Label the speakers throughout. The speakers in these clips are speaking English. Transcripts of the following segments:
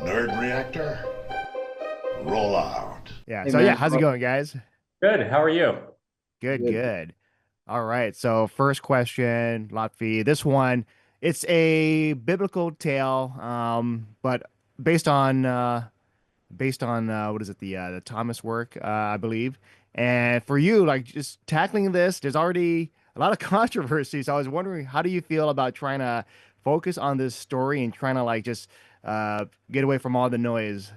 Speaker 1: Nerd Reactor, roll out.
Speaker 2: Yeah.
Speaker 3: Hey
Speaker 2: So yeah,
Speaker 3: man,
Speaker 2: how's it going, guys?
Speaker 4: Good. How are you?
Speaker 2: Good,
Speaker 3: good.
Speaker 2: good. All right. So first question, Lotfi. This one, it's a biblical tale, but based on what is it, the Thomas work, I believe. And for you, like just tackling this, there's already a lot of controversy. So I was wondering, how do you feel about trying to focus on this story and trying to like just get away from all the noise?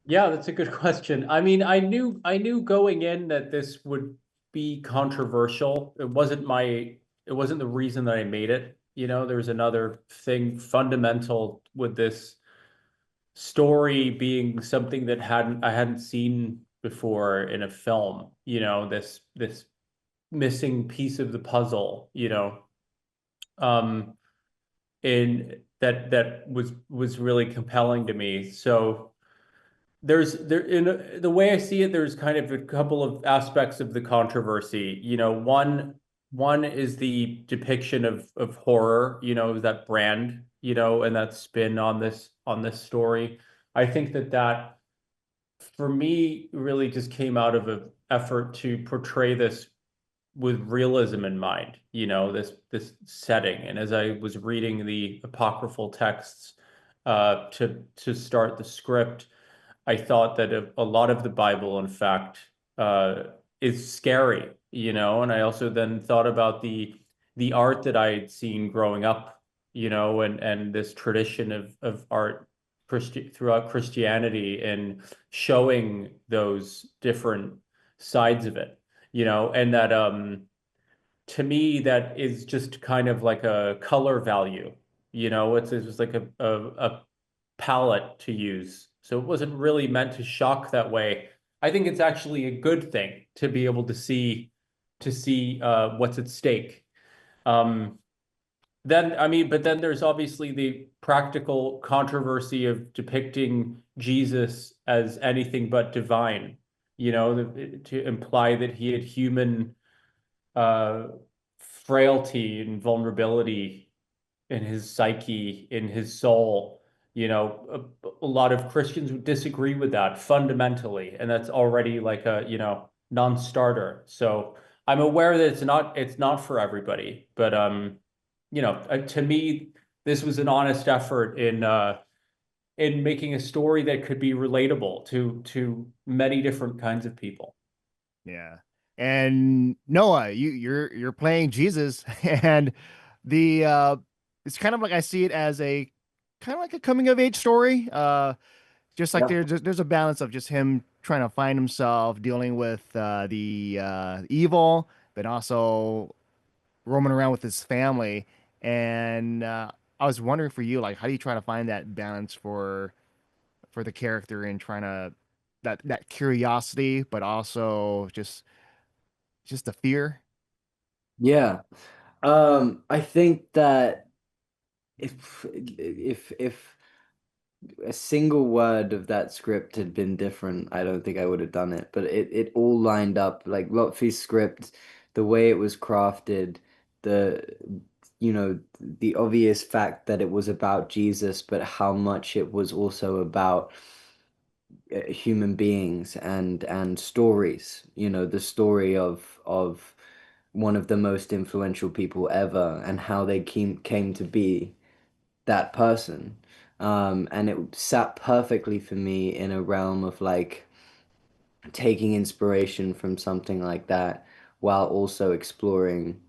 Speaker 4: Yeah, that's a good question. I knew going in that this would be controversial. It wasn't the reason that I made it. There's another thing fundamental with this story being something that I hadn't seen before in a film. This missing piece of the puzzle, um, in that was really compelling to me. So in the way I see it, there's kind of a couple of aspects of the controversy. One is the depiction of horror, that brand, and that spin on this story. I think that for me really just came out of an effort to portray this with realism in mind, this setting. And as I was reading the apocryphal texts to start the script, I thought that a lot of the Bible, in fact, uh, is scary, and I also then thought about the art that I had seen growing up, and this tradition of art throughout Christianity and showing those different sides of it, and that to me that is just kind of like a color value, it's just like a palette to use. So it wasn't really meant to shock that way. I think it's actually a good thing to be able to see what's at stake. Um, but then there's obviously the practical controversy of depicting Jesus as anything but divine, to imply that he had human uh, frailty and vulnerability in his psyche, in his soul. A lot of Christians would disagree with that fundamentally, and that's already like a, non-starter. So I'm aware that it's not for everybody, but to me, this was an honest effort in making a story that could be relatable to many different kinds of people.
Speaker 2: Yeah. And Noah, you're playing Jesus and the it's kind of like I see it as a kind of like a coming of age story. Just like
Speaker 3: Yeah.
Speaker 2: there's a balance of just him trying to find himself, dealing with the evil, but also roaming around with his family. And I was wondering for you, like, how do you try to find that balance for the character and trying to that curiosity, but also just the fear.
Speaker 3: Yeah. I think that if a single word of that script had been different, I don't think I would have done it. But it all lined up like Lotfi's script, the way it was crafted, the the obvious fact that it was about Jesus, but how much it was also about human beings and stories. The story of one of the most influential people ever and how they came to be that person. And it sat perfectly for me in a realm of like taking inspiration from something like that while also exploring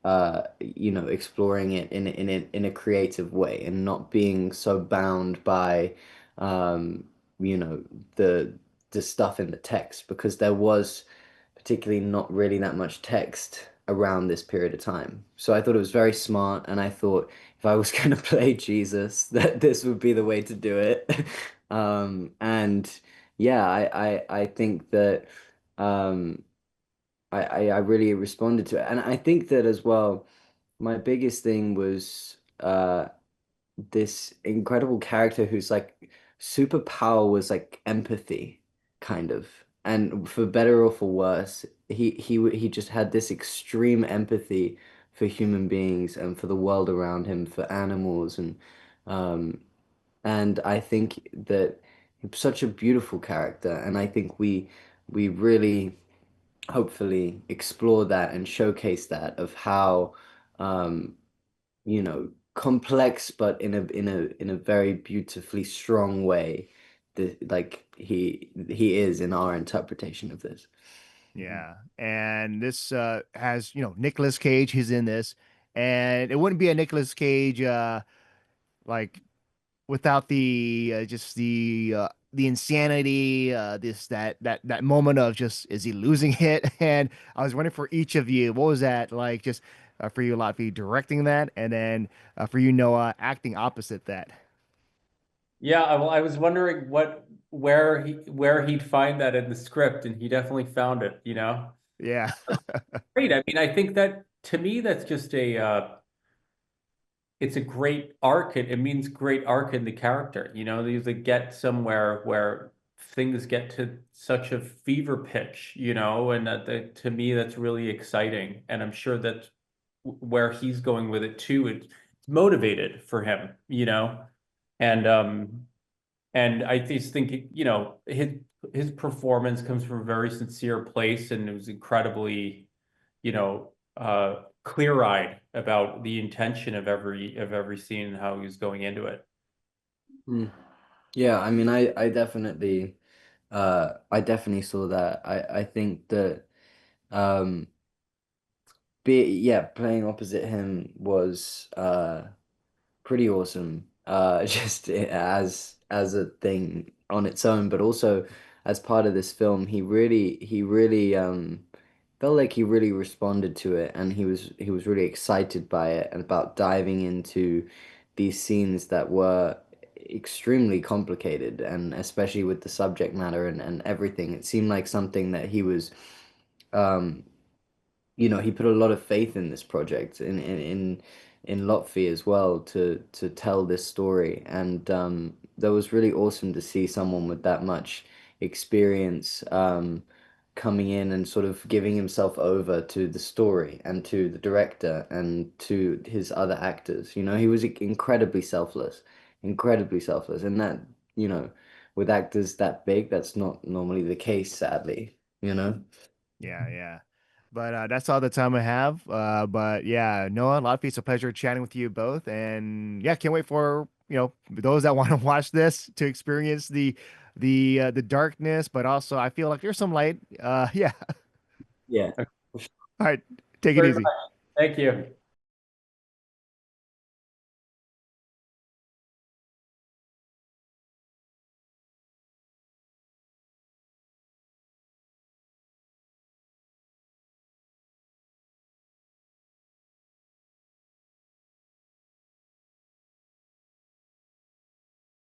Speaker 3: it in a creative way and not being so bound by um, you know, the the stuff in the text because there was particularly not really that much text around this period of time. So I thought it was very smart, and I thought if I was going to play Jesus, that this would be the way to do it. And yeah, I think that um, I really responded to it, and I think that as well. My biggest thing was this incredible character whose like superpower was like empathy, kind of. And for better or for worse, he just had this extreme empathy for human beings and for the world around him, for animals, and um And I think that he's such a beautiful character, and I think we really hopefully explore that and showcase that of how um, complex but in a very beautifully strong way like he is in our interpretation of this.
Speaker 2: Yeah. And this has, Nicolas Cage, he's in this. And it wouldn't be a Nicolas Cage like without the insanity, this that moment of just is he losing it? And I was wondering for each of you, what was that like? Just for you, Lotfi, directing that, and then for you, Noah, acting opposite that.
Speaker 4: Yeah, well, I was wondering where he'd find that in the script, and he definitely found it, you know?
Speaker 2: Yeah,
Speaker 4: Great. I mean, I think that to me that's just it's a great arc. It means great arc in the character, you know, they get somewhere where things get to such a fever pitch, you know, and to me that's really exciting. And I'm sure that where he's going with it too, it's motivated for him, you know? And and I just think, you know, his performance comes from a very sincere place, and it was incredibly, you know, clear-eyed about the intention of every scene and how he was going into it.
Speaker 3: Mm. Yeah, I mean, I definitely saw that. I think that um playing opposite him was pretty awesome. Just as a thing on its own, but also as part of this film, he really felt like he really responded to it, and he was really excited by it and about diving into these scenes that were extremely complicated, and especially with the subject matter and everything. It seemed like something that he was um he put a lot of faith in this project in Lotfi as well to tell this story, and that was really awesome to see someone with that much experience coming in and sort of giving himself over to the story and to the director and to his other actors. He was incredibly selfless, and that with actors that big, that's not normally the case, sadly. You know.
Speaker 2: yeah, yeah. But that's all the time I have. But yeah, Noah, Lotfi, it's a pleasure chatting with you both, and yeah, can't wait for those that want to watch this to experience the darkness, but also I feel like there's some light. Yeah.
Speaker 3: Yeah.
Speaker 2: All right, take it
Speaker 4: Very much.
Speaker 2: easy.
Speaker 4: Thank you.